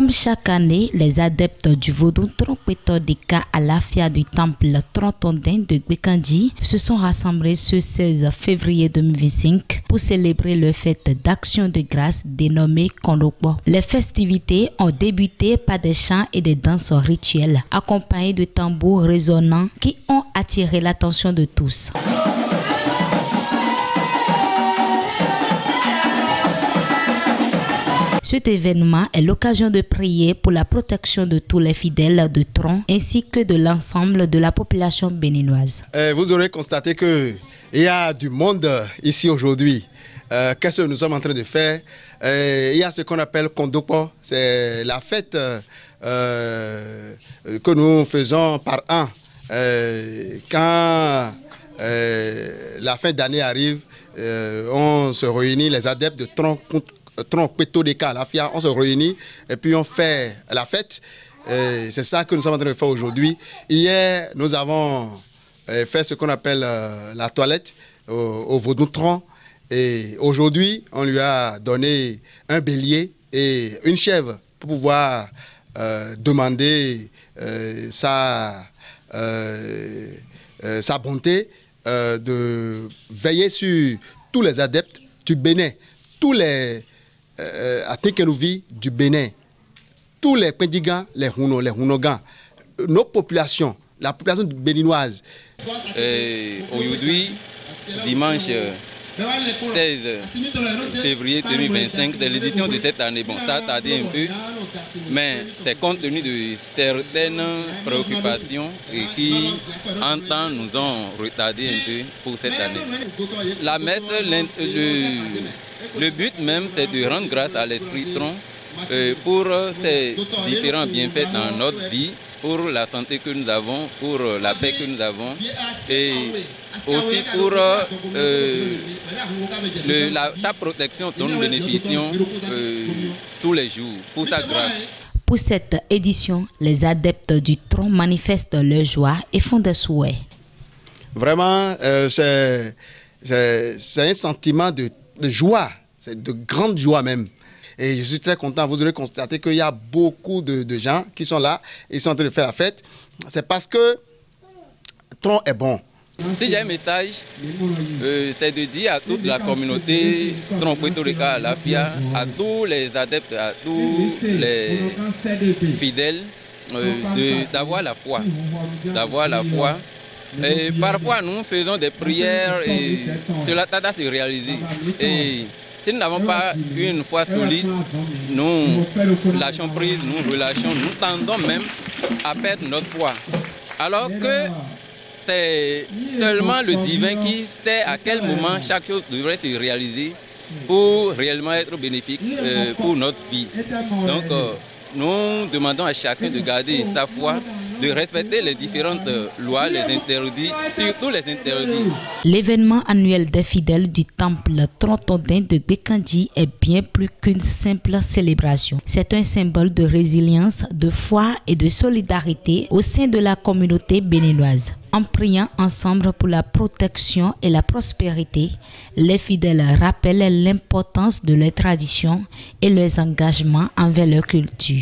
Comme chaque année, les adeptes du vaudou Trompetodeka à l'Afia du temple Trontondin de Gbekandji se sont rassemblés ce 16 février 2025 pour célébrer le fête d'action de grâce dénommée Kondokpo. Les festivités ont débuté par des chants et des danses rituelles accompagnés de tambours résonnants qui ont attiré l'attention de tous. Cet événement est l'occasion de prier pour la protection de tous les fidèles de Tron ainsi que de l'ensemble de la population béninoise. Vous aurez constaté qu'il y a du monde ici aujourd'hui. Qu'est-ce que nous sommes en train de faire? Il y a ce qu'on appelle Kondokpo, c'est la fête que nous faisons par an. Quand la fin d'année arrive, on se réunit, les adeptes de Trompetodeka à l'Afia, on se réunit et puis on fait la fête. C'est ça que nous sommes en train de faire aujourd'hui. Hier, nous avons fait ce qu'on appelle la toilette au vaudou Tron. Et aujourd'hui, on lui a donné un bélier et une chèvre pour pouvoir demander sa bonté de veiller sur tous les adeptes du Bénin, tous les Atekelouvi du Bénin, tous les Pédigans, les Hounogans, nos populations, la population béninoise. Aujourd'hui, dimanche 16 février 2025, c'est l'édition de cette année. Bon, ça a tardé un peu, mais c'est compte tenu de certaines préoccupations qui, en temps, nous ont retardé un peu pour cette année. La messe, le but même, c'est de rendre grâce à l'Esprit Tron pour ces différents bienfaits dans notre vie, pour la santé que nous avons, pour la paix que nous avons, et aussi pour sa protection dont nous bénéficions tous les jours, pour sa grâce. Pour cette édition, les adeptes du Tron manifestent leur joie et font des souhaits. Vraiment, c'est un sentiment de joie, c'est de grande joie même. Et je suis très content. Vous aurez constaté qu'il y a beaucoup de gens qui sont là, ils sont en train de faire la fête. C'est parce que Tron est bon. Si j'ai un message, c'est de dire à toute la communauté Trompetodeka à l'Afia, à tous les adeptes, à tous les fidèles, d'avoir la foi. D'avoir la foi. Et parfois, nous faisons des prières et cela tarde à se réaliser. Et si nous n'avons pas une foi solide, nous lâchons prise, nous relâchons, nous tendons même à perdre notre foi. Alors que c'est seulement le divin qui sait à quel moment chaque chose devrait se réaliser pour réellement être bénéfique pour notre vie. Donc, nous demandons à chacun de garder sa foi, de respecter les différentes lois, les interdits, surtout les interdits. L'événement annuel des fidèles du temple Trontondin de Gbekandji est bien plus qu'une simple célébration. C'est un symbole de résilience, de foi et de solidarité au sein de la communauté béninoise. En priant ensemble pour la protection et la prospérité, les fidèles rappellent l'importance de leurs traditions et leurs engagements envers leur culture.